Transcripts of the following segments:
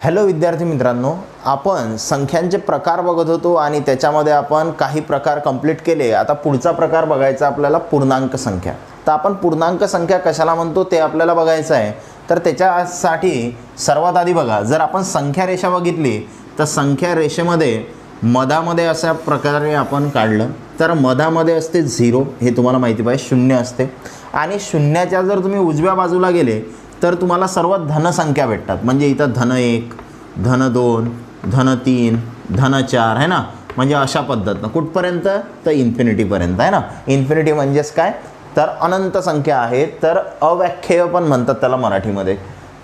Hello विद्यार्थी मित्रांनो, आपण संख्यांचे प्रकार बघत होतो आणि त्याच्यामध्ये आपण काही प्रकार कंप्लीट केले. आता पुढचा प्रकार बघायचा आपल्याला पूर्णांक संख्या. तर आपण पूर्णांक संख्या कशाला म्हणतो ते आपल्याला बघायचं आहे. तर त्याच्यासाठी सर्वात आधी बघा, जर आपण संख्या रेषा बघितली तर संख्या रेषेमध्ये मधामध्ये अशा प्रकारे आपण काढलं तर मधामध्ये असते 0, हे तुम्हाला माहिती पाहिजे, 0 असते. आणि शून्याच्या जर तुम्ही उजव्या बाजूला गेले तर तुम्हाला सर्व धनसंख्या भेटतात. म्हणजे इथं धन1, धन2, धन3, धन4 आहे ना. म्हणजे अशा पद्धतीनं कुठपर्यंत तर इन्फिनिटीपर्यंत आहे ना. इन्फिनिटी म्हणजेच काय तर अनंत संख्या आहे. तर अव्याख्येय पण म्हणतात त्याला मराठीमध्ये.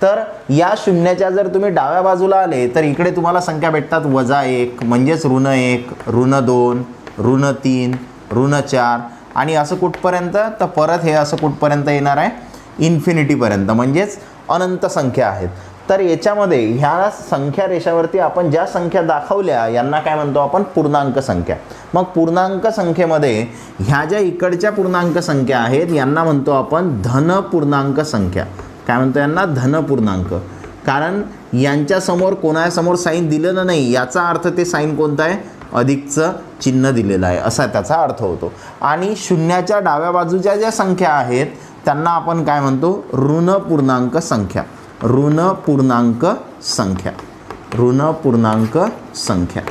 तर या शून्याच्या जर तुम्ही डाव्या बाजूला आले तर इकडे तुम्हाला संख्या भेटतात -1 म्हणजेच ऋण1, ऋण2, ऋण3, ऋण4 आणि असं कुठपर्यंत तर परत हे असं कुठपर्यंत येणार आहे इन्फिनिटीपर्यंत, म्हणजेच अनंत संख्या आहेत. तर याच्यामध्ये ह्या संख्या रेषावरती आपण ज्या संख्या दाखवल्या यांना काय म्हणतो आपण पूर्णांक संख्या. मग पूर्णांक संख्येमध्ये ह्या ज्या इकडच्या पूर्णांक संख्या आहेत यांना म्हणतो आपण धन पूर्णांक संख्या. काय म्हणतो यांना धन पूर्णांक. कारण यांच्यासमोर कोणासमोर साईन दिलेलं नाही, याचा अर्थ ते साईन कोणतं आहे, अधिकचं चिन्ह दिलेलं आहे असा त्याचा अर्थ होतो. आणि शून्याच्या डाव्या बाजूच्या ज्या संख्या आहेत त्यांना आपण काय म्हणतो ऋण पूर्णांक संख्या. ऋण पूर्णांक संख्या, ऋण पूर्णांक संख्या.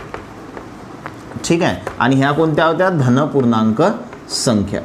ठीक आहे. आणि ह्या कोणत्या होत्या धन पूर्णांक संख्या.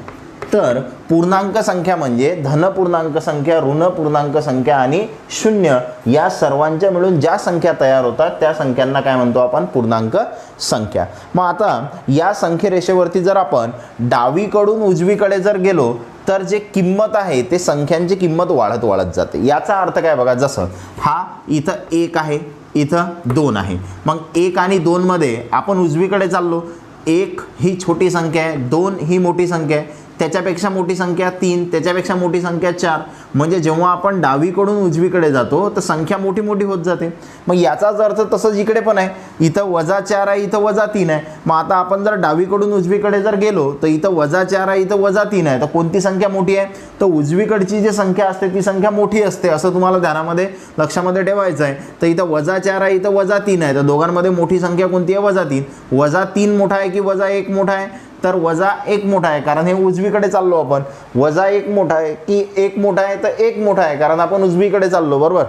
तर पूर्णांक संख्या म्हणजे धन पूर्णांक संख्या, ऋण पूर्णांक संख्या आणि शून्य या सर्वांच्या मिळून ज्या संख्या तयार होतात त्या संख्यांना काय म्हणतो आपण पूर्णांक संख्या. मग आता या संख्येरेषेवरती जर आपण डावीकडून उजवीकडे जर गेलो तर जे किंमत आहे ते संख्यांची किंमत वाढत वाढत जाते. याचा अर्थ काय बघा, जसं हा इथं 1 आहे, इथं 2 आहे. मग 1 आणि 2 मध्ये आपण उजवीकडे चाललो. 1 ही छोटी संख्या आहे, 2 ही मोठी संख्या आहे, त्याच्यापेक्षा मोठी संख्या 3, त्याच्यापेक्षा मोठी संख्या 4. म्हणजे जेव्हा आपण डावीकडून उजवीकडे जातो तर संख्या मोठी मोठी होत जाते. मग याचाच अर्थ तसंच इकडे पण आहे. इथं -4 आहे, इथं -3 आहे. मग आता आपण जर डावीकडून उजवीकडे जर गेलो तर इथं -4 आहे, इथं -3 आहे. तर कोणती संख्या मोठी आहे, तर उजवीकडची जी संख्या असते ती संख्या मोठी असते असं तुम्हाला ध्यानामध्ये लक्षामध्ये ठेवायचं आहे. तर इथं -4 आहे, इथं -3 आहे. तर दोघांमध्ये मोठी संख्या कोणती आहे, -3. -3 मोठा आहे की -1 मोठा आहे, तर -1 मोठा आहे कारण हे उजवीकडे चाललो आपण. -1 मोठा आहे की 1 मोठा आहे, तर 1 मोठा आहे कारण आपण उजवीकडे चाललो, बरोबर.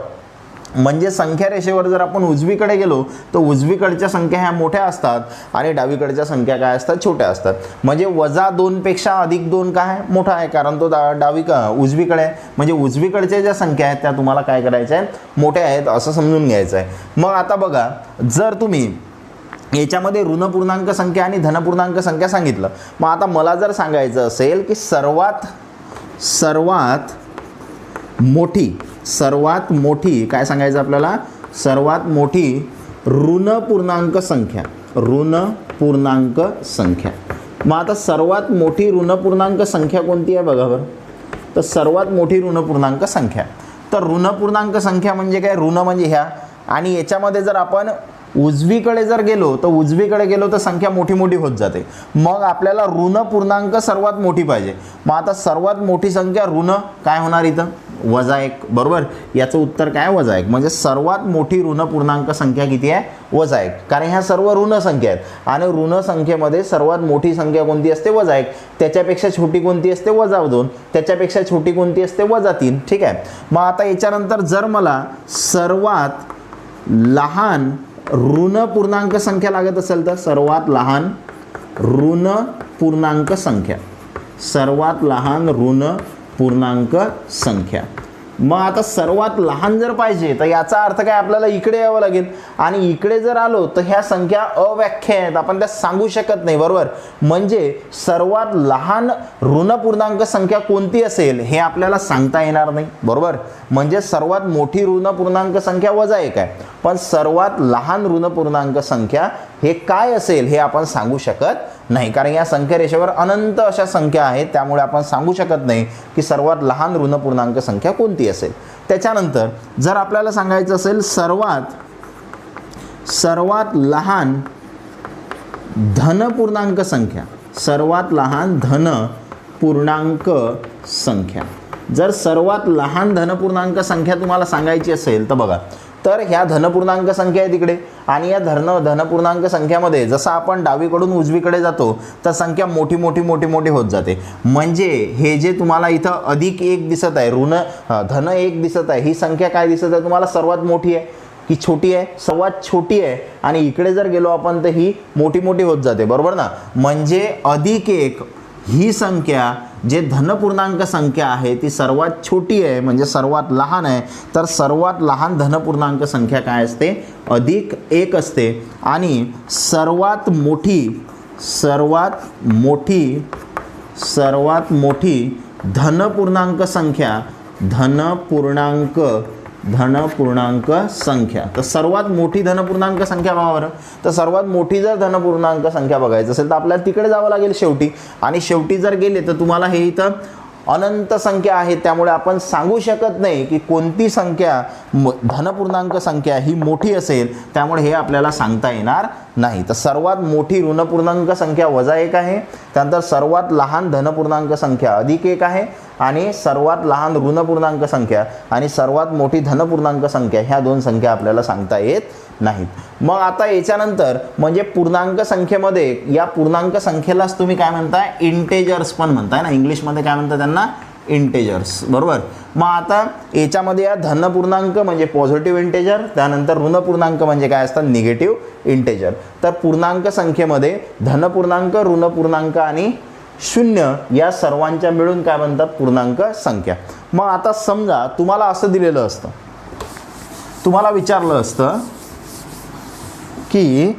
म्हणजे संख्या रेषेवर जर आपण उजवीकडे गेलो तर उजवीकडच्या संख्या ह्या मोठ्या असतात आणि डावीकडच्या संख्या काय असतात, छोट्या असतात. म्हणजे -2 पेक्षा +2 काय मोठा आहे कारण तो उजवीकडे आहे. म्हणजे उजवीकडच्या ज्या संख्या आहेत त्या तुम्हाला काय करायच्या आहेत, मोठ्या आहेत असं समजून घ्यायचं आहे. मग आता बघा, जर तुम्ही याच्यामध्ये ऋण पूर्णांक संख्या आणि धन पूर्णांक संख्या सांगितलं. मग आता मला जर सांगायचं असेल की सर्वात मोठी काय सांगायचं आपल्याला, सर्वात मोठी ऋण पूर्णांक संख्या. ऋण पूर्णांक संख्या. मग आता सर्वात मोठी ऋण पूर्णांक संख्या कोणती आहे बघा बरं. तर सर्वात मोठी ऋण पूर्णांक संख्या, तर ऋण पूर्णांक संख्या म्हणजे काय, ऋण म्हणजे ह्या. आणि याच्यामध्ये जर आपण उजवीकडे जर गेलो तर संख्या मोठी मोठी होत जाते. मग आपल्याला ऋण पूर्णांक सर्वात मोठी पाहिजे. मग आता सर्वात मोठी संख्या ऋण काय होणार इथं, -1, बरोबर. याचं उत्तर काय, -1. म्हणजे सर्वात मोठी ऋण पूर्णांक संख्या किती आहे, -1. कारण ह्या सर्व ऋण संख्या आहेत आणि ऋण संख्येमध्ये सर्वात मोठी संख्या कोणती असते, -1. त्याच्यापेक्षा छोटी कोणती असते, -2. त्याच्यापेक्षा छोटी कोणती असते, -3. ठीक आहे. मग आता याच्यानंतर जर मला सर्वात लहान ऋण पूर्णांक संख्या लागत असेल तर सर्वात लहान ऋण पूर्णांक संख्या, सर्वात लहान ऋण पूर्णांक संख्या. मग आता सर्वात लहान जर पाहिजे तर याचा अर्थ काय, आपल्याला इकडे यावं लागेल. आणि इकडे जर आलो तर ह्या संख्या अव्याख्या आहेत, आपण त्या सांगू शकत नाही, बरोबर. म्हणजे सर्वात लहान ऋण पूर्णांक संख्या कोणती असेल हे आपल्याला सांगता येणार नाही, बरोबर. म्हणजे सर्वात मोठी ऋण पूर्णांक संख्या -1 आहे, पण सर्वात लहान ऋण पूर्णांक संख्या हे काय असेल हे आपण सांगू शकत नाही. कारण या संख्या रेषेवर अनंत अशा संख्या आहेत, त्यामुळे आपण सांगू शकत नाही की सर्वात लहान ऋण पूर्णांक संख्या कोणती असेल. त्याच्यानंतर जर आपल्याला सांगायचं असेल सर्वात लहान धन पूर्णांक संख्या, सर्वात लहान धन पूर्णांक संख्या. जर सर्वात लहान धन पूर्णांक संख्या तुम्हाला सांगायची असेल तर बघा, तर ह्या धनपूर्णांक संख्या आहे तिकडे, आणि या धनपूर्णांक संख्यामध्ये जसं आपण डावीकडून उजवीकडे जातो तर संख्या मोठी मोठी मोठी मोठी होत जाते. म्हणजे हे जे तुम्हाला इथं अधिक 1 दिसत आहे, धन 1 दिसत आहे, ही संख्या काय दिसत आहे तुम्हाला, सर्वात मोठी आहे की छोटी आहे, सर्वात छोटी आहे. आणि इकडे जर गेलो आपण तर ही मोठी मोठी होत जाते, बरोबर ना. म्हणजे अधिक 1 ही संख्या जे धनपूर्णांक संख्या आहे ती सर्वात छोटी आहे, म्हणजे सर्वात लहान आहे. तर सर्वात लहान धनपूर्णांक संख्या काय असते, अधिक 1 असते. आणि सर्वात मोठी धनपूर्णांक संख्या तर सर्वात मोठी धनपूर्णांक संख्या बघा. तर सर्वात मोठी जर धनपूर्णांक संख्या बघायचं असेल तर आपल्याला तिकडे जावं लागेल शेवटी, आणि शेवटी जर गेले तर तुम्हाला हे इथं अनंत संख्या आहे, त्यामुळे आपण सांगू शकत नाही की कोणती संख्या धनपूर्णांक संख्या ही मोठी असेल, त्यामुळे हे आपल्याला सांगता येणार नाही. तर सर्वात मोठी ऋणपूर्णांक संख्या -1 आहे, त्यानंतर सर्वात लहान धनपूर्णांक संख्या +1 आहे, आणि सर्वात लहान ऋणपूर्णांक संख्या आणि सर्वात मोठी धनपूर्णांक संख्या ह्या 2 संख्या आपल्याला सांगता येत नाहीत. मग आता याच्यानंतर म्हणजे पूर्णांक संख्येमध्ये या पूर्णांक संख्येलाच तुम्ही काय म्हणताय, इंटेजर्स पण म्हणताय ना, इंग्लिशमध्ये काय म्हणतात त्यांना, इंटेजर्स, बरोबर. मग आता याच्यामध्ये या धनपूर्णांक म्हणजे पॉझिटिव्ह इंटेजर, त्यानंतर ऋणपूर्णांक म्हणजे काय असतात, निगेटिव्ह इंटेजर. तर पूर्णांक संख्येमध्ये धनपूर्णांक, ऋणपूर्णांक आणि 0 या सर्वांच्या मिळून काय म्हणतात, पूर्णांक संख्या. मग आता समजा तुम्हाला असं दिलेलं असतं, तुम्हाला विचारलं असतं की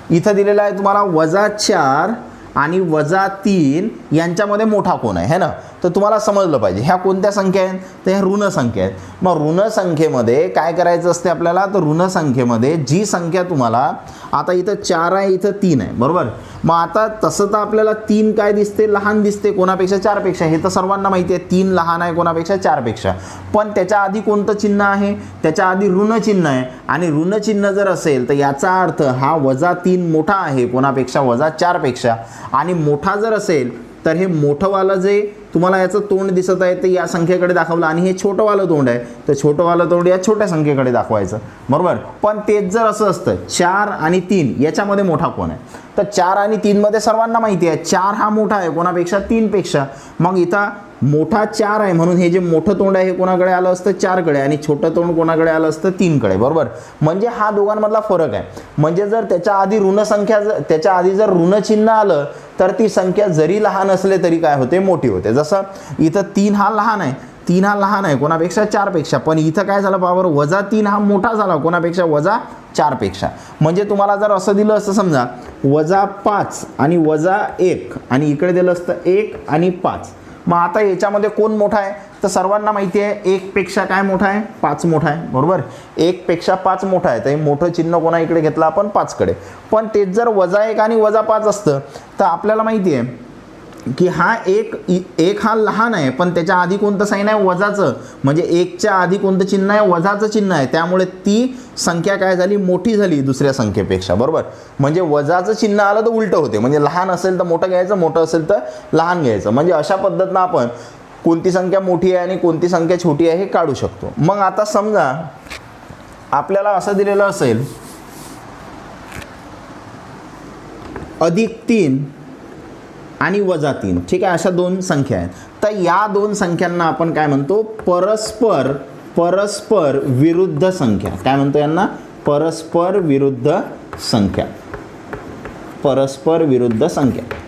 इथं दिलेलं आहे तुम्हाला -4 आणि -3 यांच्यामध्ये मोठा कोण आहे, है ना. तर तुम्हाला समजलं पाहिजे ह्या कोणत्या संख्या आहेत, तर ह्या ऋण संख्या आहेत. मग ऋण संख्येमध्ये काय करायचं असते आपल्याला, तर ऋण संख्येमध्ये जी संख्या तुम्हाला, आता इथं 4 आहे, इथं 3 आहे, बरोबर. मग आता तसं तर आपल्याला 3 काय दिसते, लहान दिसते कोणापेक्षा, 4 पेक्षा. हे तर सर्वांना माहिती आहे 3 लहान आहे कोणापेक्षा, 4 पेक्षा. पण त्याच्या आधी कोणतं चिन्ह आहे, त्याच्या आधी ऋण चिन्ह आहे, आणि ऋण चिन्ह जर असेल तर याचा अर्थ हा -3 मोठा आहे कोणापेक्षा, -4 पेक्षा. आणि मोठा जर असेल तर हे मोठंवालं जे तुम्हाला याचं तोंड दिसत आहे ते या संख्येकडे दाखवलं, आणि हे छोटंवालं तोंड आहे तर छोटंवालं तोंड या छोट्या संख्येकडे दाखवायचं, बरोबर. पण तेच जर असं असतं 4 आणि 3 याच्यामध्ये मोठा कोण आहे, तर 4 आणि 3 मध्ये सर्वांना माहिती आहे 4 हा मोठा आहे कोणापेक्षा, 3 पेक्षा. मग इथं मोठा 4 आहे म्हणून हे जे मोठं तोंड आहे हे कोणाकडे आलं असतं, 4 कडे, आणि छोटं तोंड कोणाकडे आलं असतं, 3 कडे, बरोबर. म्हणजे हा दोघांमधला फरक आहे. म्हणजे जर त्याच्या आधी त्याच्या आधी जर ऋण चिन्ह आलं तर ती संख्या जरी लहान असले तरी काय होते, मोठी होते. जसं इथं 3 हा लहान आहे कोणापेक्षा, 4 पेक्षा. पण इथं काय झालं पावर, -3 हा मोठा झाला कोणापेक्षा, -4 पेक्षा. म्हणजे तुम्हाला जर असं दिलं असतं समजा -5 आणि -1, आणि इकडे दिलं असतं 1 आणि 5. मग आता याच्यामध्ये कोण मोठा आहे, तर सर्वांना माहिती आहे 1 पेक्षा काय मोठा आहे, 5 मोठा आहे, बरोबर. 1 पेक्षा 5 मोठा आहे, तर हे मोठं चिन्ह कोणा इकडे घेतलं आपण, 5 कडे. पण तेच जर -1 आणि -5 असतं तर आपल्याला माहिती आहे की हा एक हा लहान आहे, पण त्याच्या आधी कोणतं साईन आहे, वजाचं. म्हणजे 1च्या आधी कोणतं चिन्ह आहे, वजाचं चिन्ह आहे, त्यामुळे ती संख्या काय झाली, मोठी झाली दुसऱ्या संख्येपेक्षा, बरोबर. म्हणजे वजाचं चिन्ह आलं तर उलटं होते, म्हणजे लहान असेल तर मोठं घ्यायचं, मोठं असेल तर लहान घ्यायचं. म्हणजे अशा पद्धतीनं आपण कोणती संख्या मोठी आहे आणि कोणती संख्या छोटी आहे हे काढू शकतो. मग आता समजा आपल्याला असं दिलेलं असेल +3 आणि -3, ठीक आहे, अशा 2 संख्या आहेत. तर या 2 संख्यांना आपण काय म्हणतो, परस्पर विरुद्ध संख्या. काय म्हणतो यांना, परस्पर विरुद्ध संख्या.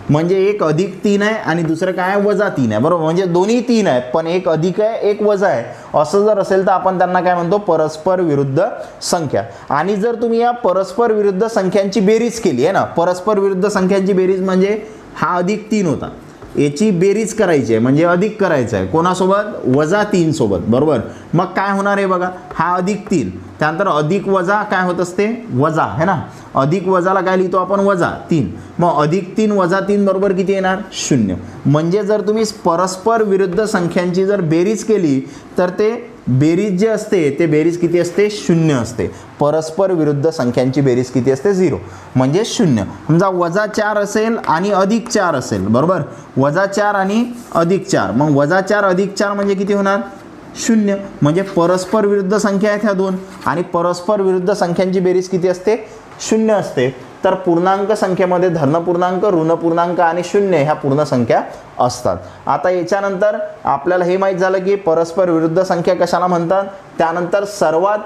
म्हणजे एक +3 आहे आणि दुसरं काय आहे, -3 आहे, बरोबर. म्हणजे दोन्ही 3 आहेत पण एक अधिक आहे एक वजा आहे, असं जर असेल तर आपण त्यांना काय म्हणतो, परस्पर विरुद्ध संख्या. आणि जर तुम्ही या परस्पर विरुद्ध संख्यांची बेरीज केली आहे ना, परस्पर विरुद्ध संख्यांची बेरीज म्हणजे हा +3 होता, याची बेरीज करायची आहे म्हणजे अधिक करायचं आहे कोणासोबत, -3 सोबत, बरोबर. मग काय होणार आहे बघा, हा +3, त्यानंतर अधिक वजा काय होत असते, वजा, है ना. अधिक वजाला काय लिहितो आपण, -3. मग +3 -3 बरोबर किती येणार, 0. म्हणजे जर तुम्ही परस्पर विरुद्ध संख्यांची जर बेरीज केली तर ते बेरीज जे असते ते बेरीज किती असते, 0 असते. परस्पर विरुद्ध संख्यांची बेरीज किती असते, 0 म्हणजे 0. समजा -4 असेल आणि +4 असेल, बरोबर. -4 आणि +4, मग -4 + 4 म्हणजे किती होणार, शून्य. म्हणजे परस्पर विरुद्ध संख्या आहेत ह्या दोन आणि परस्पर विरुद्ध संख्यांची बेरीज किती असते? शून्य असते. तर पूर्णांक संख्येमध्ये धन पूर्णांक, ऋण पूर्णांक आणि शून्य ह्या पूर्ण संख्या असतात. आता याच्यानंतर आपल्याला हे माहीत झालं की परस्पर विरुद्ध संख्या कशाला म्हणतात. त्यानंतर सर्वात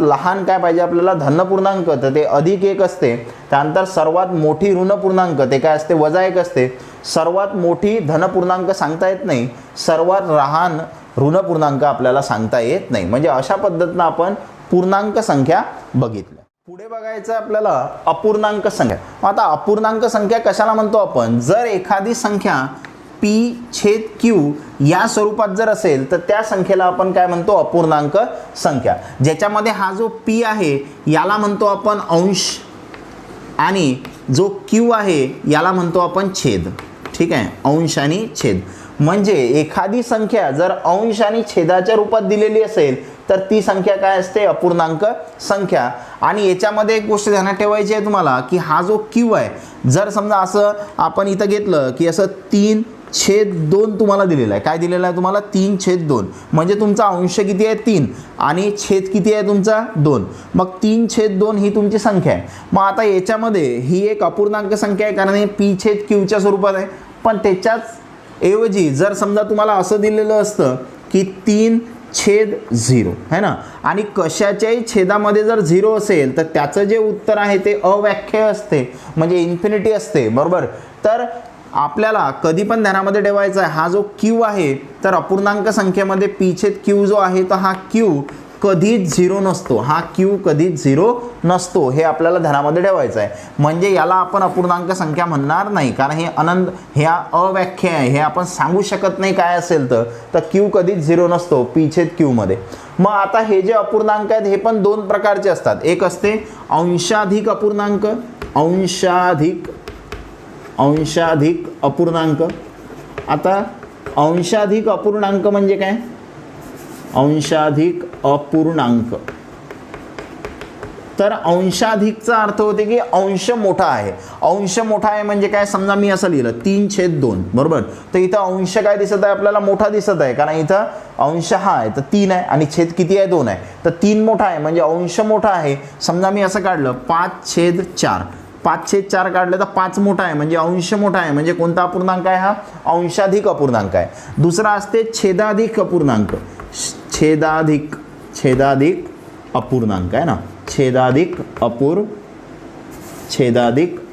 लहान काय पाहिजे आपल्याला? धन पूर्णांक, तर ते +1 असते. त्यानंतर सर्वात मोठी ऋण पूर्णांक ते काय असते? -1 असते. सर्वात मोठी धन पूर्णांक सांगता येत नाही, सर्वात लहान ऋण पूर्णांक आपल्याला सांगता येत नाही. म्हणजे अशा पद्धतीनं आपण पूर्णांक संख्या बघितल्या. पुढे बघायचं आपल्याला अपूर्णांक संख्या. आता अपूर्णांक संख्या कशाला म्हणतो आपण? जर एखादी संख्या p/q या स्वरूपात जर असेल तर त्या संख्येला आपण काय म्हणतो? अपूर्णांक संख्या. ज्याच्यामध्ये हा जो p आहे याला म्हणतो आपण अंश आणि जो q आहे याला म्हणतो आपण छेद. ठीक आहे, अंश आणि छेद. म्हणजे एखादी संख्या जर अंश आणि छेदाच्या रूपात दिलेली असेल तर ती संख्या काय असते? अपूर्णांक संख्या. आणि याच्यामध्ये एक गोष्ट ध्यानात ठेवायची आहे तुम्हाला की हा जो q आहे, जर समजा असं आपण इथं घेतलं की असं 3/2 तुम्हाला दिलेला आहे. काय दिलेलं आहे तुम्हाला? 3/2. म्हणजे तुमचा अंश किती आहे? 3 आणि छेद किती आहे तुमचा? 2. मग 3/2 ही तुमची संख्या आहे. मग आता याच्यामध्ये ही एक अपूर्णांक संख्या आहे कारण हे p/q स्वरूपात आहे. पण त्याच्याच ऐवजी जर समजा तुम्हाला असं दिलेलं असतं की 3/0 है ना, आणि कशाच्याही छेदामध्ये जर 0 असेल तर त्याचं जे उत्तर आहे ते अव्याख्य असते, म्हणजे इन्फिनिटी असते. बरोबर. तर आपल्याला कधी पण ध्यानामध्ये ठेवायचा आहे हा जो q आहे तर अपूर्णांक संख्येमध्ये p/q जो आहे तर हा q कधीच 0 नसतो. हा q कधीच 0 नसतो, हे आपल्याला ध्यानामध्ये ठेवायचं आहे. म्हणजे याला आपण अपूर्णांक संख्या म्हणणार नाही कारण हे अनंत, हे अव्याख्य आहे, हे आपण सांगू शकत नाही काय असेल तर q कधीच 0 नसतो p/q मध्ये. मग आता हे जे अपूर्णांक आहेत हे पण दोन प्रकारचे असतात. एक असते अंशाधिक अपूर्णांक, अंशाधिक अपूर्णांक. आता अंशाधिक अपूर्णांक म्हणजे काय? अंशाधिक अपूर्णांक, तर अंशाधिकचा अर्थ होते की अंश मोठा आहे. अंश मोठा आहे म्हणजे काय? समजा मी असं लिहिलं 3/2. बरोबर. तर इथं अंश काय दिसत आहे आपल्याला? मोठा दिसत आहे कारण इथं अंश हा आहे तर 3 आहे आणि छेद किती आहे? 2 आहे. तर 3 मोठा आहे म्हणजे अंश मोठा आहे. समजा मी असं काढलं 5/4. 5/4 काढलं तर 5 मोठा आहे म्हणजे अंश मोठा आहे. म्हणजे कोणता अपूर्णांक आहे? हा अंशाधिक अपूर्णांक आहे. दुसरा असते छेदाधिक अपूर्णांक. छेदाधिक अपूर्णांक आहे ना, छेदाधिक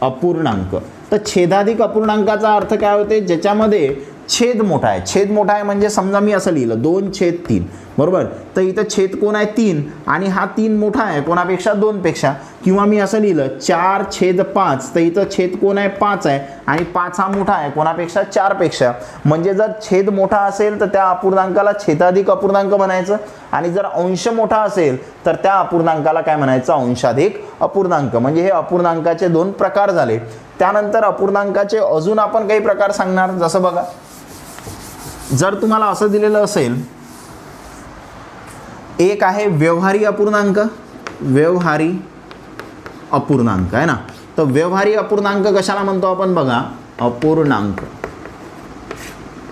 अपूर्णांक. तर छेदाधिक अपूर्णांकाचा अर्थ काय होते? ज्याच्यामध्ये छेद मोठा आहे. छेद मोठा आहे म्हणजे समजा मी असं लिहिलं 2/3. बरोबर. तर इथं छेद कोण आहे? 3 आणि हा 3 मोठा आहे कोणापेक्षा? 2 पेक्षा. किंवा मी असं लिहिलं 4/5. तर इथं छेद कोण आहे? 5 आहे आणि 5 हा मोठा आहे कोणापेक्षा? 4 पेक्षा. म्हणजे जर छेद मोठा असेल तर त्या अपूर्णांकाला छेदाधिक अपूर्णांक म्हणायचं आणि जर अंश मोठा असेल तर त्या अपूर्णांकाला काय म्हणायचं? अंशाधिक अपूर्णांक. म्हणजे हे अपूर्णांकाचे 2 प्रकार झाले. त्यानंतर अपूर्णांकाचे अजून आपण काही प्रकार सांगणार. जसं बघा, जर तुम्हाला असं दिलेलं असेल, एक आहे व्यवहारी अपूर्णांक, व्यवहारी अपूर्णांक आहे ना. तर व्यवहारी अपूर्णांक कशाला म्हणतो आपण? बघा, अपूर्णांक.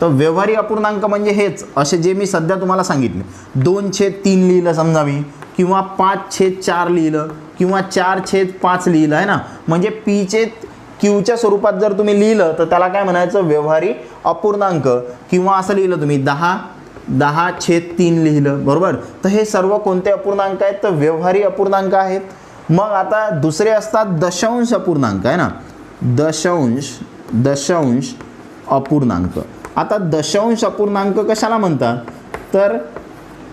तर व्यवहारी अपूर्णांक म्हणजे हेच असे जे मी सध्या तुम्हाला सांगितले. 2/3 लिहिलं समजा मी, किंवा 5/4 लिहिलं, किंवा 4/5 लिहिलं आहे ना. म्हणजे p/q स्वरूपात जर तुम्ही लिहिलं तर त्याला काय म्हणायचं? व्यवहारी अपूर्णांक. किंवा असं लिहिलं तुम्ही 10/3 लिहिलं. बरोबर. तर हे सर्व कोणते अपूर्णांक आहेत? तर व्यवहारी अपूर्णांक आहेत. मग आता दुसरे असतात दशांश अपूर्णांक आहे ना, दशांश अपूर्णांक. आता दशांश अपूर्णांक कशाला म्हणतात? तर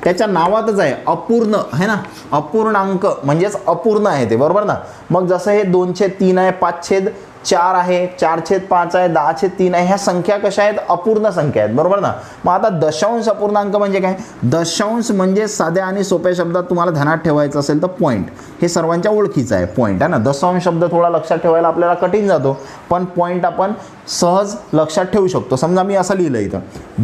त्याच्या नावातच आहे अपूर्ण आहे ना, अपूर्णांक म्हणजेच अपूर्ण आहे ते. बरोबर ना. मग जसं हे 2/3 आहे, 5/4 आहे, 4/5 आहे, 10/3 आहे, ह्या संख्या कशा आहेत? अपूर्ण संख्या आहेत. बरोबर ना. मग आता दशांश अपूर्णांक म्हणजे काय? दशांश म्हणजे साध्या आणि सोप्या शब्दात तुम्हाला ध्यानात ठेवायचं असेल तर पॉईंट. हे सर्वांच्या ओळखीचं आहे पॉईंट आहे ना. दशांश शब्द थोडा लक्षात ठेवायला आपल्याला कठीण जातो, पण पॉईंट आपण सहज लक्षात ठेवू शकतो. समजा मी असं लिहिलं इथं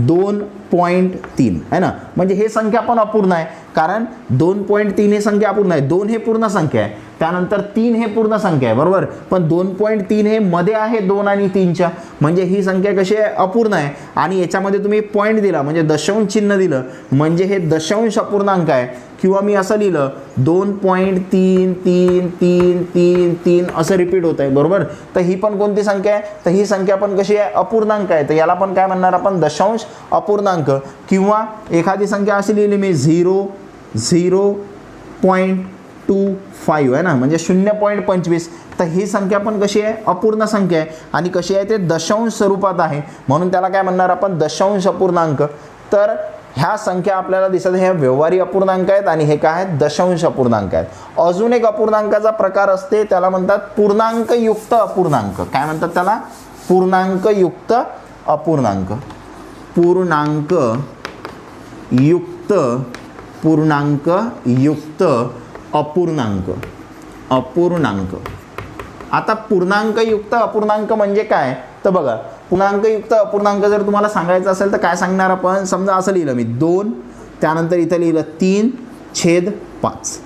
2.3 आहे ना, म्हणजे हे संख्या पण अपूर्ण आहे कारण 2.3 ही संख्या अपूर्ण आहे. 2 हे पूर्ण संख्या आहे त्यानंतर 3 हे पूर्ण संख्या आहे बरोबर, पण 2.3 हे मध्ये आहे 2 आणि 3च्या, म्हणजे ही संख्या कशी आहे अपूर्ण आहे. आणि याच्यामध्ये तुम्ही पॉईंट दिला म्हणजे दशांश चिन्ह दिलं म्हणजे हे दशांश अपूर्णांक आहे. किंवा मी असं लिहिलं 2.3333 असं रिपीट होत आहे बरोबर. तर ही पण कोणती संख्या आहे, तर ही संख्या पण कशी आहे अपूर्णांक आहे. तर याला पण काय म्हणणार आपण दशांश अपूर्णांक. किंवा एखादी संख्या अशी लिहिली मी 0.25 आहे ना, म्हणजे 0.25. तर ही संख्या पण कशी आहे अपूर्ण संख्या आहे आणि कशी आहे ते दशांश स्वरूपात आहे, म्हणून त्याला काय म्हणणार आपण दशांश अपूर्णांक. तर ह्या संख्या आपल्याला दिसत ह्या व्यवहारी अपूर्णांक आहेत आणि हे काय आहेत दशांश अपूर्णांक आहेत. अजून एक अपूर्णांकाचा प्रकार असते त्याला म्हणतात पूर्णांकयुक्त अपूर्णांक. काय म्हणतात त्याला पूर्णांकयुक्त अपूर्णांक. पूर्णांकयुक्त अपूर्णांक. आता पूर्णांकयुक्त अपूर्णांक म्हणजे काय, तर बघा पूर्णांकयुक्त अपूर्णांक जर तुम्हाला सांगायचं असेल तर काय सांगणार आपण. समजा असं लिहिलं मी 2, त्यानंतर इथं लिहिलं 3/5.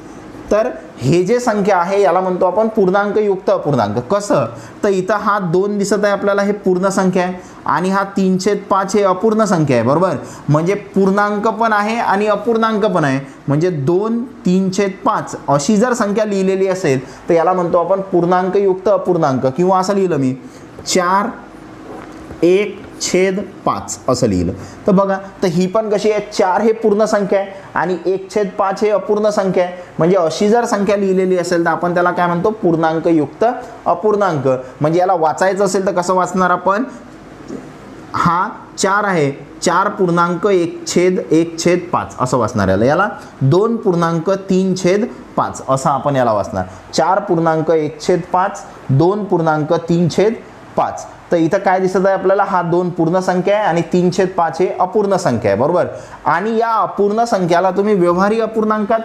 तर हे जे संख्या आहे याला म्हणतो आपण पूर्णांकयुक्त अपूर्णांक. कसं, तर इथं हा 2 दिसत आहे आपल्याला, हे पूर्ण संख्या आहे आणि हा 3/5 हे अपूर्ण संख्या आहे बरोबर. म्हणजे पूर्णांक पण आहे आणि अपूर्णांक पण आहे. म्हणजे 2, 3/5 अशी जर संख्या लिहिलेली असेल तर याला म्हणतो आपण पूर्णांकयुक्त अपूर्णांक. किंवा असं लिहिलं मी 4/1/5 असं लिहिलं तर बघा, तर ही पण कशी आहे 4 हे पूर्ण संख्या आहे आणि 1/5 हे अपूर्ण संख्या आहे. म्हणजे अशी जर संख्या लिहिलेली असेल तर आपण त्याला काय म्हणतो पूर्णांकयुक्त अपूर्णांक. म्हणजे याला वाचायचं असेल तर कसं वाचणार आपण, हा 4 आहे 4.1/1/5 असं वाचणार याला 2.3/5 असं आपण याला वाचणार. 4.1/5 2.3/5. तर इथं काय दिसत आहे आपल्याला, हा 2 पूर्ण संख्या आहे आणि 3/5 हे अपूर्ण संख्या आहे बरोबर. आणि या अपूर्ण संख्याला तुम्ही व्यवहारी अपूर्णांकात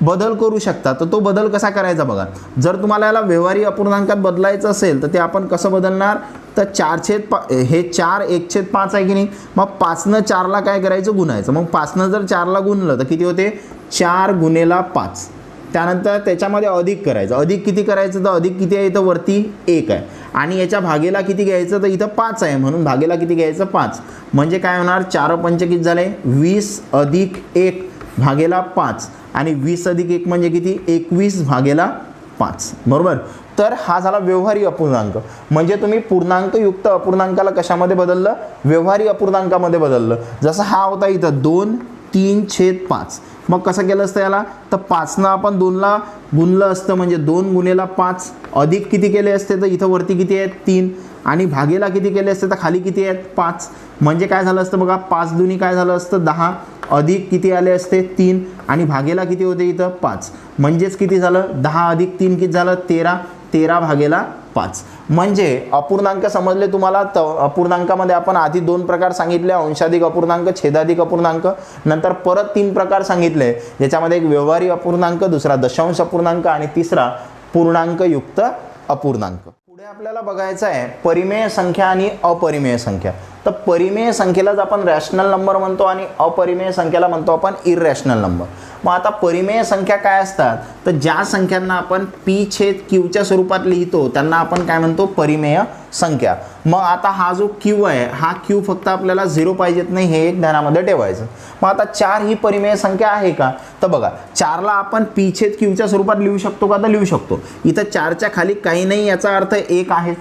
बदल करू शकता. तर तो बदल कसा करायचा बघा. जर तुम्हाला याला व्यवहारी अपूर्णांकात बदलायचं असेल तर ते आपण कसं बदलणार, तर 4/5 हे 4 1/5 आहे की नाही, मग 5नं 4ला काय करायचं गुणायचं. मग 5नं जर 4ला गुणलं तर किती होते 4 × 5. त्यानंतर त्याच्यामध्ये अधिक करायचं. अधिक किती करायचं, तर अधिक किती आहे इथं वरती 1 आहे आणि याच्या भागेला किती घ्यायचं, तर इथं 5 आहे म्हणून भागेला किती घ्यायचं 5. म्हणजे काय होणार 4×5 किती झाले 20 + 1 भागेला 5 आणि 20 + 1 म्हणजे किती 21/5 बरोबर. तर हा झाला व्यवहारी अपूर्णांक. म्हणजे तुम्ही पूर्णांकयुक्त अपूर्णांकाला कशामध्ये बदललं, व्यवहारी अपूर्णांकामध्ये बदललं. जसं हा होता इथं 2 3/5. मग कसं केलं असतं याला, तर 5नं आपण 2ला गुणलं असतं म्हणजे 2 × 5 अधिक किती केले असते, तर इथं वरती किती आहेत 3 आणि भागेला किती केले असते तर खाली किती आहेत 5. म्हणजे काय झालं असतं बघा 5 दुनी काय झालं असतं 10 अधिक किती आले असते 3 आणि भागेला किती होते इथं 5. म्हणजेच किती झालं 10 + 3 किती झालं 13. 13/5. म्हणजे अपूर्णांक समजले तुम्हाला. तर अपूर्णांकामध्ये आपण आधी 2 प्रकार सांगितले, अंशाधिक अपूर्णांक, छेदाधिक अपूर्णांक. नंतर परत 3 प्रकार सांगितले, ज्याच्यामध्ये एक व्यवहारी अपूर्णांक, दुसरा दशांश अपूर्णांक आणि तिसरा पूर्णांकयुक्त अपूर्णांक. पुढे आपल्याला बघायचं आहे परिमेय संख्या आणि अपरिमेय संख्या. तर परिमेय संख्येलाच आपण रॅशनल नंबर म्हणतो आणि अपरिमेय संख्येला म्हणतो आपण इररॅशनल नंबर. मग आता परिमेय संख्या काय असतात, तर ज्या संख्यांना आपण p/q स्वरूपात लिहितो त्यांना आपण काय म्हणतो परिमेय संख्या. मग आता हा जो q आहे हा q फक्त आपल्याला 0 पाहिजेत नाही हे एक ध्यानामध्ये ठेवायचं. मग आता 4 ही परिमेय संख्या आहे का, तर बघा 4ला आपण p/q स्वरूपात लिहू शकतो का, तर लिहू शकतो. इथं 4च्या खाली काही नाही याचा अर्थ 1 आहेच.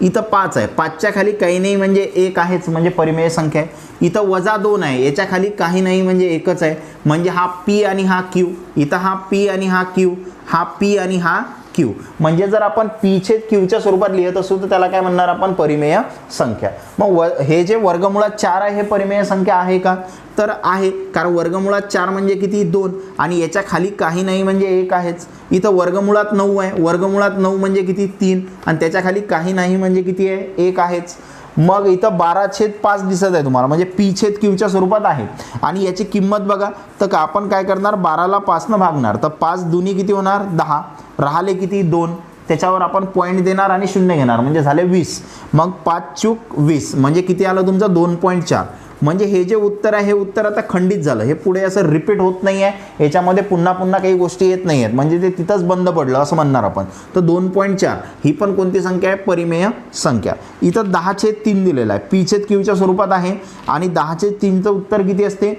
इथं 5 आहे 5च्या खाली काही नाही म्हणजे 1 आहेच म्हणजे परिमेय संख्या आहे. इथं -2 आहे याच्या खाली काही नाही म्हणजे 1च आहे म्हणजे हा p आणि हा q. इथं हा p आणि हा q, हा p आणि हा q. म्हणजे जर आपण p/q स्वरूपात लिहित असू तर त्याला काय म्हणणार आपण परिमेय संख्या. मग हे जे वर्गमुळात 4 आहे हे परिमेय संख्या आहे का, तर आहे. कारण वर्गमुळात 4 म्हणजे किती 2 आणि याच्या खाली काही नाही म्हणजे 1 आहेच. इथं वर्गमुळात 9 आहे, वर्गमुळात 9 म्हणजे किती 3 आणि त्याच्या खाली काही नाही म्हणजे किती आहे 1 आहेच. मग इथं 12/5 दिसत आहे तुम्हाला म्हणजे p/q स्वरूपात आहे आणि याची किंमत बघा. तर आपण काय करणार 12ला 5नं भागणार तर 5 दुनी किती होणार 10, राहिले किती 2, त्याच्यावर आपण पॉईंट देणार आणि 0 घेणार म्हणजे झाले 20. मग 5 × 20 म्हणजे किती आलं तुमचं 2.4. म्हणजे हे जे उत्तर आहे हे उत्तर आता खंडित झालं, हे पुढे असं रिपीट होत नाही आहे, याच्यामध्ये पुन्हा पुन्हा काही गोष्टी येत नाही आहेत, म्हणजे ते तिथंच बंद पडलं असं म्हणणार आपण. तर 2.4 ही पण कोणती संख्या आहे? परिमेय संख्या. इथं 10/3 दिलेला आहे, p/q स्वरूपात आहे आणि 10/3चं उत्तर किती असते?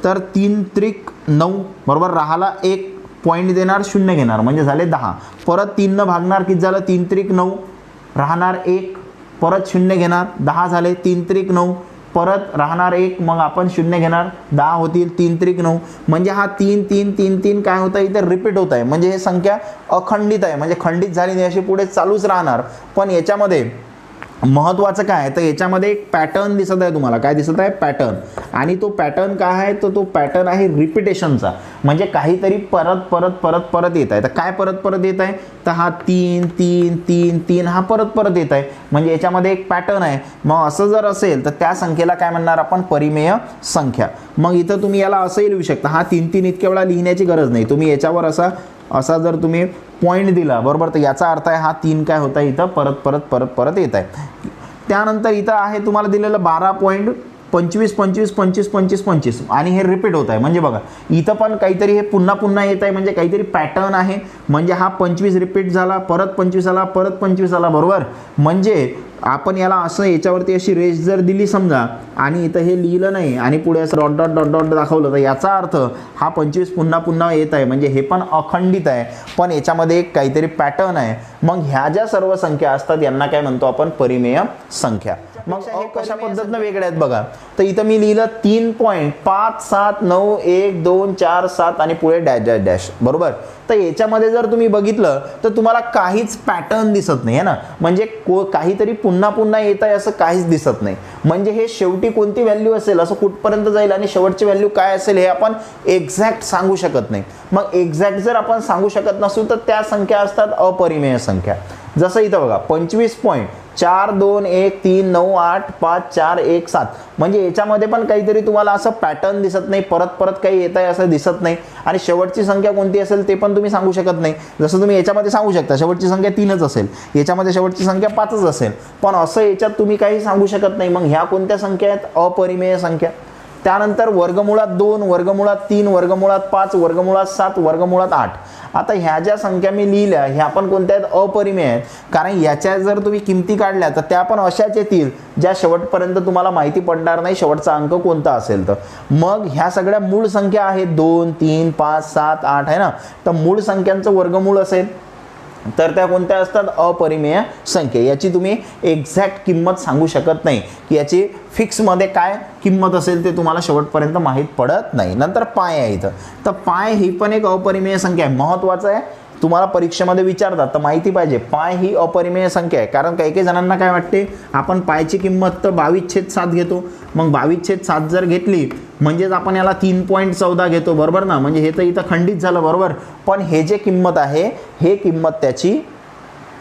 तर 3 त्रिक 9 बरोबर. राहाला 1 पॉईंट देणार, 0 घेणार, म्हणजे झाले 10. परत 3 न भागणार, किती झालं? 3 त्रिक 9, राहणार 1, परत 0 घेणार, 10 झाले. 3 त्रिक 9, परत राहणार 1, मग आपण 0 घेणार, 10 होतील. 3 त्रिक 9, म्हणजे हा 3 3 3 3 काय होतं इथे? रिपीट होत आहे, म्हणजे हे संख्या अखंडित आहे, म्हणजे खंडित झाली नाही, अशी पुढे चालूच राहणार. पण याच्यामध्ये महत्त्वाचं काय आहे? तर याच्यामध्ये एक पॅटर्न दिसत आहे तुम्हाला. काय दिसत आहे? पॅटर्न. आणि तो पॅटर्न काय आहे? तर तो पॅटर्न आहे रिपिटेशनचा, म्हणजे काहीतरी परत परत परत परत येत आहे. तर काय परत परत येत आहे? तर हा 3 3 3 3 हा परत परत येत आहे, म्हणजे याच्यामध्ये एक पॅटर्न आहे. मग असं जर असेल तर त्या संख्येला काय म्हणणार आपण? परिमेय संख्या. मग इथं तुम्ही याला असंही लिहू शकता, हा 3 3 इतक्या वेळा लिहिण्याची गरज नाही, तुम्ही याच्यावर असा जर तुम्ही पॉईंट दिला बरोबर, तर याचा अर्थ आहे हा 3 काय होता इथं परत परत परत परत येत आहे. त्यानंतर इथं आहे तुम्हाला दिलेलं 12.25 25 25 25 25 आणि हे रिपीट होत आहे, म्हणजे बघा इथं पण काहीतरी हे पुन्हा पुन्हा येत आहे, म्हणजे काहीतरी पॅटर्न आहे. म्हणजे हा 25 रिपीट झाला, परत 25 आला, परत 25 आला बरोबर. म्हणजे आपण याला असं याच्यावरती अशी रेष जर दिली समजा आणि इथं हे लिहिलं नाही आणि पुढे असं डॉट डॉट डॉट डॉट दाखवलं, तर याचा अर्थ हा 25 पुन्हा पुन्हा येत आहे, म्हणजे हे पण अखंडित आहे, पण याच्यामध्ये एक काहीतरी पॅटर्न आहे. मग ह्या ज्या सर्व संख्या असतात यांना काय म्हणतो आपण? परिमेय संख्या. मग हे कशा पद्धतीनं वेगळे आहेत बघा. तर इथं मी लिहिलं 3.5 7 9 1 2 4 7 आणि पुढे डॅश डॅश डॅश बरोबर. तर याच्यामध्ये जर तुम्ही बघितलं तर तुम्हाला काहीच पॅटर्न दिसत नाही आहे ना, म्हणजे काहीतरी पुन्हा पुन्हा येत आहे असं काहीच दिसत नाही. म्हणजे हे शेवटी कोणती व्हॅल्यू असेल, असं कुठपर्यंत जाईल आणि शेवटची व्हॅल्यू काय असेल हे आपण एक्झॅक्ट सांगू शकत नाही. मग एक्झॅक्ट जर आपण सांगू शकत नसू तर त्या संख्या असतात अपरिमेय संख्या. जसं इथं बघा 25.421398541 म्हणजे याच्यामध्ये पण काहीतरी तुम्हाला असं पॅटर्न दिसत नाही, परत परत काही येत आहे असं दिसत नाही. आणि शेवटची संख्या कोणती असेल ते पण तुम्ही सांगू शकत नाही. जसं तुम्ही याच्यामध्ये सांगू शकता शेवटची संख्या 3च असेल, याच्यामध्ये शेवटची संख्या 5च असेल, पण असं याच्यात तुम्ही काही सांगू शकत नाही. मग ह्या कोणत्या संख्या आहेत? अपरिमेय संख्या. त्यानंतर वर्गमुळात 2 वर्गमुळात 3 वर्गमुळात 5 वर्गमुळात 7 वर्गमुळात 8. आता ह्या ज्या संख्या मी लिहिल्या ह्या पण कोणत्या आहेत? अपरिमेय आहेत, कारण याच्या जर तुम्ही किमती काढल्या तर त्या पण अशाच येतील ज्या शेवटपर्यंत तुम्हाला माहिती पडणार नाही शेवटचा अंक कोणता असेल. तर मग ह्या सगळ्या मूळ संख्या आहेत 2 3 5 7 8 आहे ना. तर मूळ संख्यांचं वर्गमूळ असेल तर त्या कोणत्या असतात? अपरिमेय संख्या. याची तुम्ही एक्झॅक्ट किंमत सांगू शकत नाही, की याची फिक्समध्ये काय किंमत असेल ते तुम्हाला शेवटपर्यंत माहीत पडत नाही. नंतर पाय आहे इथं, तर पाय ही पण एक अपरिमेय संख्या आहे. महत्त्वाचं आहे, तुम्हाला परीक्षेमध्ये विचारतात तर माहिती पाहिजे. पाय ही अपरिमेय संख्या आहे, कारण काही काही जणांना काय वाटते आपण पायची किंमत तर 22/7 घेतो. मग 22/7 जर घेतली म्हणजेच आपण याला 3.14 घेतो बरोबर ना, म्हणजे हे तर इथं खंडित झालं बरोबर. पण हे जे किंमत आहे हे किंमत त्याची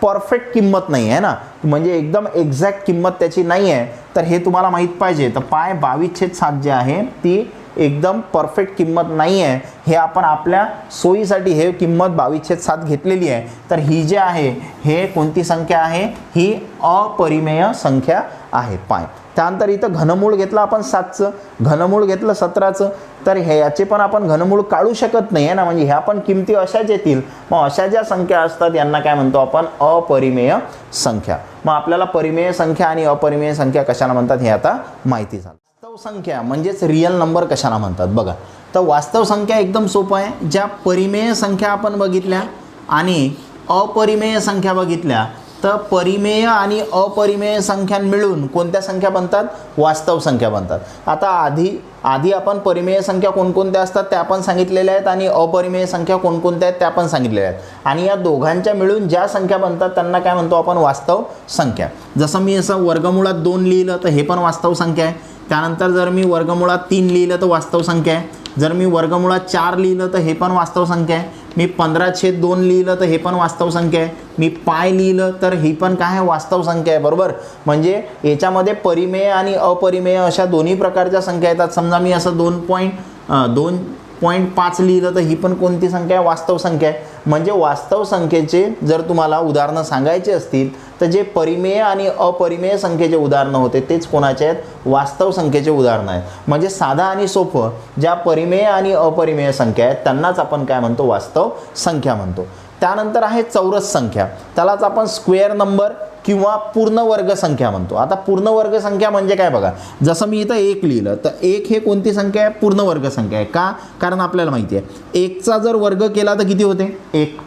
परफेक्ट किंमत नाही आहे ना, म्हणजे एकदम एक्झॅक्ट किंमत त्याची नाही आहे. तर हे तुम्हाला माहीत पाहिजे. तर पाय 22/7 जे आहे ती एकदम परफेक्ट किंमत नाही आहे, हे आपण आपल्या सोयीसाठी हे किंमत 22/7 घेतलेली आहे. तर ही जी आहे हे कोणती संख्या आहे? ही अपरिमेय संख्या आहे पाय. त्यानंतर इथं घनमूळ घेतलं आपण 7चं, घनमूळ घेतलं 17चं, तर हे याचे पण आपण घनमूळ काढू शकत नाही आहे ना, म्हणजे ह्या पण किमती अशाच येतील. मग अशा ज्या संख्या असतात यांना काय म्हणतो आपण? अपरिमेय संख्या. मग आपल्याला परिमेय संख्या आणि अपरिमेय संख्या कशाला म्हणतात हे आता माहिती झालं. वास्तव संख्या म्हणजेच रिअल नंबर कशाला म्हणतात बघा. तर वास्तव संख्या एकदम सोपं आहे. ज्या परिमेय संख्या आपण बघितल्या आणि अपरिमेय संख्या बघितल्या, तर परिमेय आणि अपरिमेय संख्या मिळून कोणत्या संख्या बनतात? वास्तव संख्या बनतात. आता आधी आपण परिमेय संख्या कोणकोणत्या असतात त्या पण सांगितलेल्या आहेत आणि अपरिमेय संख्या कोणकोणत्या आहेत त्या पण सांगितलेल्या आहेत. आणि या दोघांच्या मिळून ज्या संख्या बनतात त्यांना काय म्हणतो आपण? वास्तव संख्या. जसं मी असं वर्गमुळात 2 लिहिलं तर हे पण वास्तव संख्या आहे. त्यानंतर जर मी वर्गमुळात 3 लिहिलं तर वास्तव संख्या आहे. जर मी वर्गमुळात 4 लिहिलं तर हे पण वास्तव संख्या आहे. मी 15/2 लिहिलं तर हे पण वास्तव संख्या आहे. मी पाय लिहिलं तर ही पण काय आहे? वास्तव संख्या आहे बरोबर. म्हणजे याच्यामध्ये परिमेय आणि अपरिमेय अशा दोन्ही प्रकारच्या संख्या येतात. समजा मी असं 2.5 लिहिलं तर ही पण कोणती संख्या आहे? वास्तव संख्या आहे. म्हणजे वास्तव संख्येचे जर तुम्हाला उदाहरणं सांगायचे असतील तर जे परिमेय आणि अपरिमेय संख्येचे उदाहरणं होते तेच कोणाचे आहेत, वास्तव संख्येचे उदाहरणं आहेत. म्हणजे साधं आणि सोपं ज्या परिमेय आणि अपरिमेय संख्या आहेत त्यांनाच आपण काय म्हणतो, वास्तव संख्या म्हणतो. त्यानंतर आहे चौरस संख्या, त्यालाच आपण स्क्वेअर नंबर किंवा पूर्ण वर्ग संख्या म्हणतो. आता पूर्ण वर्ग संख्या म्हणजे काय बघा, जसं मी इथं 1 लिहिलं तर 1 हे कोणती संख्या आहे, पूर्ण वर्ग संख्या आहे. का, कारण आपल्याला माहिती आहे 1चा जर वर्ग केला तर किती होते 1.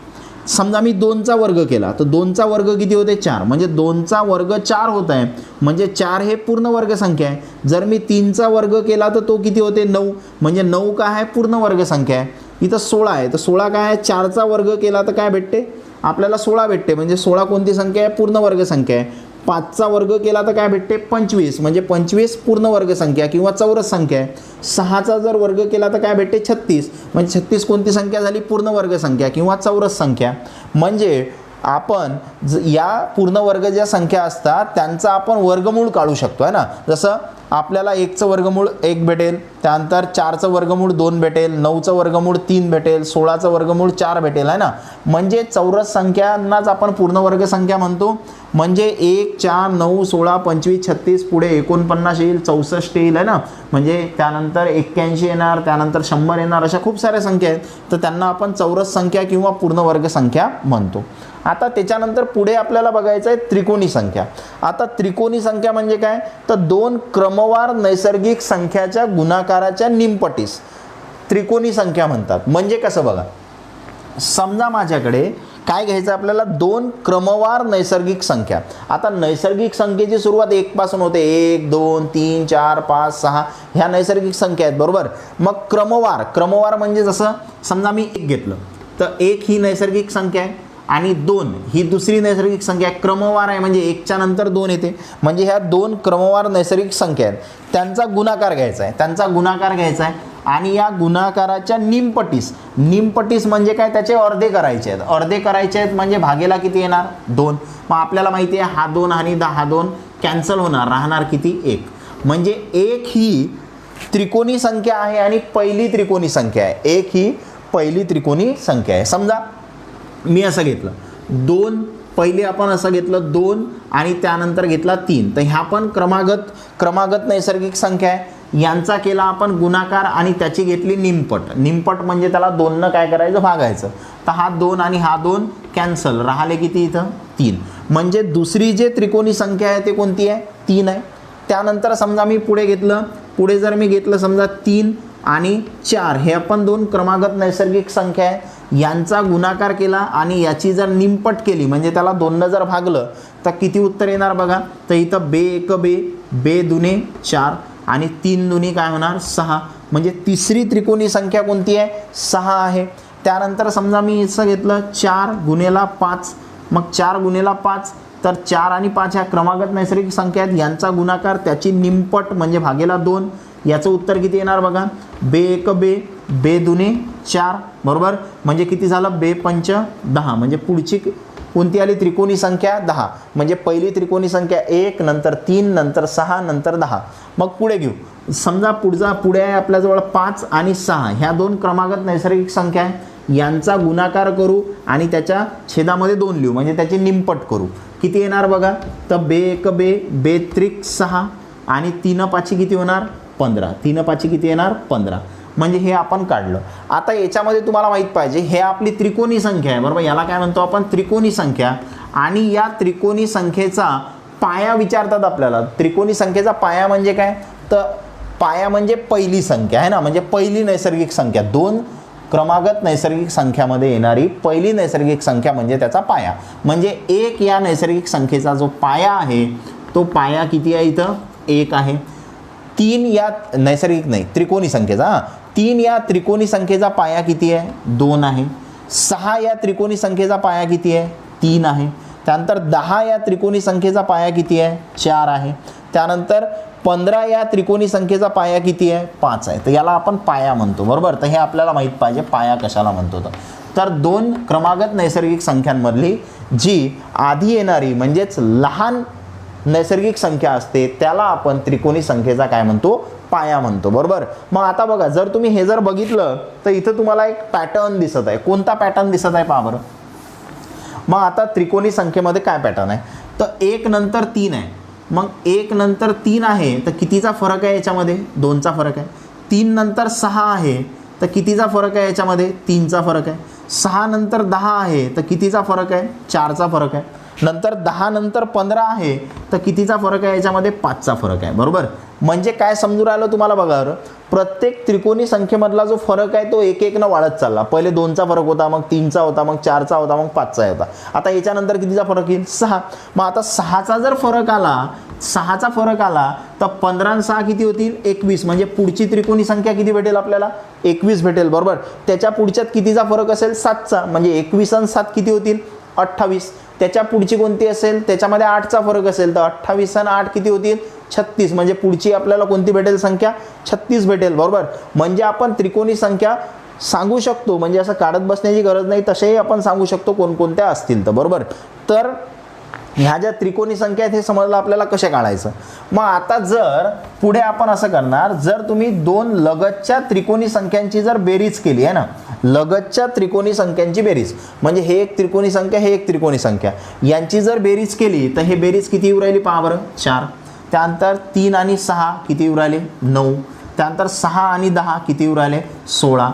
समजा मी 2चा वर्ग केला तर 2चा वर्ग किती होते 4, म्हणजे 2चा वर्ग 4 होत आहे, म्हणजे 4 हे पूर्ण वर्ग संख्या आहे. जर मी 3चा वर्ग केला तर तो किती होते 9, म्हणजे 9 काय आहे, पूर्ण वर्ग संख्या आहे. इथं 16 आहे तर 16 काय आहे, 4चा वर्ग केला तर काय भेटते आपल्याला 16 भेटते, म्हणजे 16 कोणती संख्या आहे, पूर्ण वर्ग संख्या आहे. 5चा वर्ग केला तर काय भेटते 25, म्हणजे 25 पूर्ण वर्ग संख्या किंवा चौरस संख्या आहे. 6चा जर वर्ग केला तर काय भेटते 36, म्हणजे 36 कोणती संख्या झाली, पूर्ण वर्ग संख्या किंवा चौरस संख्या. म्हणजे आपण या पूर्ण वर्ग ज्या संख्या असतात त्यांचा आपण वर्गमूळ काढू शकतो आहे ना. जसं आपल्याला 1चं वर्गमूळ 1 भेटेल, त्यानंतर 4चं वर्गमूळ 2 भेटेल, 9चं वर्गमूळ 3 भेटेल, 16चं वर्गमूळ 4 भेटेल आहे ना. म्हणजे चौरस संख्यांनाच आपण पूर्ण वर्ग संख्या म्हणतो. म्हणजे 1, 4, 9, 16, 25, 36 पुढे 49 येईल, 64 येईल आहे ना. म्हणजे त्यानंतर 81 येणार, त्यानंतर 100 येणार, अशा खूप साऱ्या संख्या आहेत तर त्यांना आपण चौरस संख्या किंवा पूर्ण वर्ग संख्या म्हणतो. आता त्याच्यानंतर पुढे आपल्याला बघायचं आहे त्रिकोणी संख्या. आता त्रिकोणी संख्या म्हणजे काय, तर 2 क्रमवार नैसर्गिक संख्याच्या गुणाकाराच्या निमपटीस त्रिकोणी संख्या म्हणतात. म्हणजे कसं बघा, समजा माझ्याकडे काय घ्यायचं आपल्याला, 2 क्रमवार नैसर्गिक संख्या. आता नैसर्गिक संख्येची सुरुवात 1 पासून होते, 1, 2, 3, 4, 5, 6 ह्या नैसर्गिक संख्या आहेत बरोबर. मग क्रमवार म्हणजे जसं समजा मी 1 घेतलं तर 1 ही नैसर्गिक संख्या आहे आणि 2 ही दुसरी नैसर्गिक संख्या आहे. क्रमवार आहे म्हणजे 1च्या नंतर 2 येते, म्हणजे ह्या 2 क्रमवार नैसर्गिक संख्या आहेत त्यांचा गुणाकार घ्यायचा आहे. आणि या गुणाकाराच्या निमपटीस म्हणजे काय, त्याचे अर्धे करायचे आहेत म्हणजे भागेला किती येणार 2. मग आपल्याला माहिती आहे हा 2 आणि हा 2 कॅन्सल होणार, राहणार किती 1. म्हणजे 1 ही त्रिकोणी संख्या आहे आणि पहिली त्रिकोणी संख्या आहे. 1 ही पहिली त्रिकोणी संख्या आहे. समजा मी असं घेतलं 2, पहिले आपण असं घेतलं 2 आणि त्यानंतर घेतला 3, तर ह्या पण क्रमागत नैसर्गिक संख्या आहे. यांचा केला आपण गुणाकार आणि त्याची घेतली निमपट म्हणजे त्याला 2 काय करायचं, भागायचं. तर हा 2 आणि हा 2 कॅन्सल, राहिले किती इथं 3. म्हणजे दुसरी जे त्रिकोणी संख्या आहे ते कोणती आहे, 3 आहे. त्यानंतर समजा मी पुढे जर मी घेतलं समजा 3 आणि 4 हे आपण 2 क्रमागत नैसर्गिक संख्या आहे. यांचा गुणाकार केला आणि याची जर निमपट केली म्हणजे त्याला 2 जर भागलं तर किती उत्तर येणार बघा. तर इथं बे 1 बे 2 4 आणि 3 2 काय होणार 6. म्हणजे तिसरी त्रिकोणी संख्या कोणती आहे, 6 आहे. त्यानंतर समजा मी असं घेतलं 4 गुणेला 5, मग 4 गुणेला 5 तर 4 आणि 5 ह्या क्रमागत नैसर्गिक संख्या आहेत. यांचा गुणाकार त्याची निमपट म्हणजे भागेला 2. याचं उत्तर किती येणार बघा, बे 1 बे 2 4 बरोबर. म्हणजे किती झालं, बे 5 10. म्हणजे पुढची कोणती आली त्रिकोणी संख्या 10. म्हणजे पहिली त्रिकोणी संख्या 1, नंतर 3, नंतर 6, नंतर 10. मग पुढे घेऊ, समजा पुढे आहे आपल्याजवळ 5 आणि 6 ह्या 2 क्रमागत नैसर्गिक संख्या आहे. यांचा गुणाकार करू आणि त्याच्या छेदामध्ये 2 लिहू म्हणजे त्याची निमपट करू. किती येणार बघा, तर बे 1 बे 3 6 आणि 3 5 किती होणार 15. 3 5 किती येणार 15. म्हणजे हे आपण काढलं. आता याच्यामध्ये तुम्हाला माहीत पाहिजे हे आपली त्रिकोणी संख्या आहे बरोबर. याला काय म्हणतो आपण, त्रिकोणी संख्या. आणि या त्रिकोणी संख्येचा पाया विचारतात आपल्याला. त्रिकोणी संख्येचा पाया म्हणजे काय, तर पाया म्हणजे पहिली संख्या आहे ना, म्हणजे पहिली नैसर्गिक संख्या. 2 क्रमागत नैसर्गिक संख्यामध्ये येणारी पहिली नैसर्गिक संख्या म्हणजे त्याचा पाया. म्हणजे 1 या नैसर्गिक संख्येचा जो पाया आहे तो पाया किती आहे, इथं 1 आहे. 3 या नैसर्गिक नाही त्रिकोणी संख्येचा, 3 या त्रिकोणी संख्येचा पाया किती आहे 2 आहे. 6 या त्रिकोणी संख्येचा पाया किती आहे 3 आहे. त्यानंतर 10 या त्रिकोणी संख्येचा पाया किती आहे 4 आहे. त्यानंतर 15 या त्रिकोणी संख्येचा पाया किती आहे 5 आहे. तर याला आपण पाया म्हणतो बरोबर. तर हे आपल्याला माहीत पाहिजे पाया कशाला म्हणतो. तर 2 क्रमागत नैसर्गिक संख्यांमधली जी आधी येणारी म्हणजेच लहान नैसर्गिक संख्या असते त्याला आपण त्रिकोणी संख्येचा काय म्हणतो, पाया म्हणतो, बरोबर. मग आता बघा, जर तुम्ही हे जर बघितलं तर इथं तुम्हाला एक पॅटर्न दिसत आहे. कोणता पॅटर्न दिसत आहे पहा बरं. मग आता त्रिकोणी संख्येमध्ये काय पॅटर्न आहे, तर 1 नंतर 3 आहे. मग 1 नंतर 3 आहे तर कितीचा फरक आहे याच्यामध्ये, 2चा फरक आहे. 3 नंतर 6 आहे तर कितीचा फरक आहे याच्यामध्ये, 3चा फरक आहे. 6 नंतर 10 आहे तर कितीचा फरक आहे, 4चा फरक आहे. नंतर 10 नंतर 15 आहे तर कितीचा फरक आहे याच्यामध्ये, 5चा फरक आहे, बरोबर. म्हणजे काय समजून राहिलं तुम्हाला बघा, प्रत्येक त्रिकोणी संख्येमधला जो फरक आहे तो एक एक न वाढत चालला. पहिले 2चा फरक होता, मग 3चा होता, मग 4चा होता, मग 5चा होता. आता याच्यानंतर कितीचा फरक येईल, 6. मग आता 6चा जर फरक आला, 6चा फरक आला तर 15 आणि 6 किती होतील, 21. म्हणजे पुढची त्रिकोणी संख्या किती भेटेल आपल्याला, 21 भेटेल, बरोबर. त्याच्या पुढच्यात कितीचा फरक असेल, 7चा. म्हणजे 21 आणि 7 किती होतील, 28. त्याच्या पुढची कोणती असेल, त्याच्यामध्ये 8चा फरक असेल तर 28 आणि 8 किती होतील, 36. म्हणजे पुढची आपल्याला कोणती भेटेल संख्या, 36 भेटेल, बरोबर. म्हणजे आपण त्रिकोणी संख्या सांगू शकतो, म्हणजे असं काढत बसण्याची गरज नाही, तसेही आपण सांगू शकतो कोणकोणत्या असतील तर, बरोबर. तर ह्या ज्या त्रिकोणी संख्या आहेत हे समजलं आपल्याला कसे काढायचं. मग आता जर पुढे आपण असं करणार, जर तुम्ही 2 लगतच्या त्रिकोणी संख्यांची जर बेरीज केली आहे ना, लगतच्या त्रिकोणी संख्यांची बेरीज, म्हणजे हे एक त्रिकोणी संख्या, हे एक त्रिकोणी संख्या, यांची जर बेरीज केली तर हे बेरीज किती येऊ राहिली पहा बरं, 4. त्यानंतर 3 आणि 6 किती येऊ राहिले, 9. त्यानंतर 6 आणि 10 किती येऊ राहिले, 16.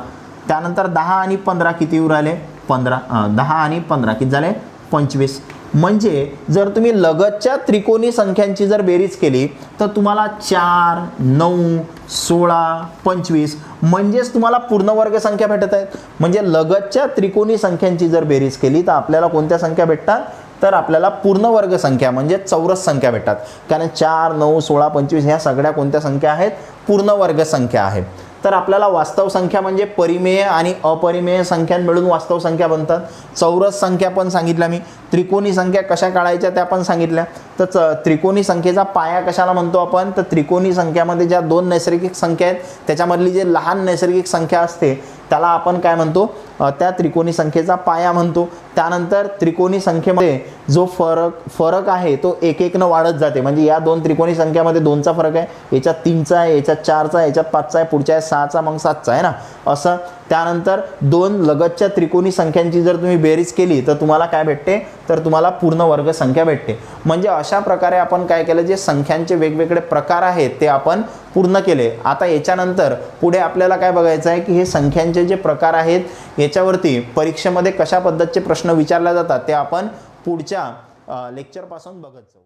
त्यानंतर 10 आणि 15 किती येऊ राहिले, 15. 10 आणि 15 किती झाले, 25. म्हणजे जर तुम्ही लगतच्या त्रिकोणी संख्यांची जर बेरीज केली तर तुम्हाला 4, 9, 16, 25 म्हणजेच तुम्हाला पूर्ण वर्ग संख्या भेटत आहेत. म्हणजे लगतच्या त्रिकोणी संख्यांची जर बेरीज केली तर आपल्याला कोणत्या संख्या भेटतात, तर आपल्याला पूर्ण वर्ग संख्या म्हणजे चौरस संख्या भेटतात. कारण 4, 9, 16, 25 ह्या सगळ्या कोणत्या संख्या आहेत, पूर्ण वर्ग संख्या आहेत. तर आपल्याला वास्तव संख्या म्हणजे परिमेय आणि अपरिमेय संख्या मिळून वास्तव संख्या बनतात. चौरस संख्या पण सांगितल्या मी, त्रिकोणी संख्या कशा काढायच्या त्या पण सांगितल्या. तर त्रिकोणी संख्येचा पाया कशाला म्हणतो आपण, तर त्रिकोणी संख्यामध्ये ज्या 2 नैसर्गिक संख्या आहेत त्याच्यामधली जे लहान नैसर्गिक संख्या असते त्याला आपण काय म्हणतो, त्या त्रिकोणी संख्येचा पाया म्हणतो. त्यानंतर त्रिकोणी संख्येमध्ये जो फरक आहे तो एक एक न वाढत जाते. म्हणजे या 2 त्रिकोणी संख्यामध्ये 2चा फरक आहे, याच्यात 3चा आहे, याच्यात 4चा आहे, याच्यात 5चा आहे, पुढच्या आहे 6चा, मग 7चा आहे ना, असं. त्यानंतर 2 लगतच्या त्रिकोणी संख्यांची जर तुम्ही बेरीज केली तर तुम्हाला काय भेटते, तर तुम्हाला पूर्ण वर्ग संख्या भेटते. म्हणजे अशा प्रकारे आपण काय केलं, जे संख्यांचे वेगवेगळे प्रकार आहेत ते आपण पूर्ण केले. आता याच्यानंतर पुढे आपल्याला काय बघायचं आहे की हे संख्यांचे जे प्रकार आहेत याच्यावरती परीक्षेमध्ये कशा पद्धतीचे प्रश्न विचारले जातात ते आपण पुढच्या लेक्चरपासून बघत जाऊ.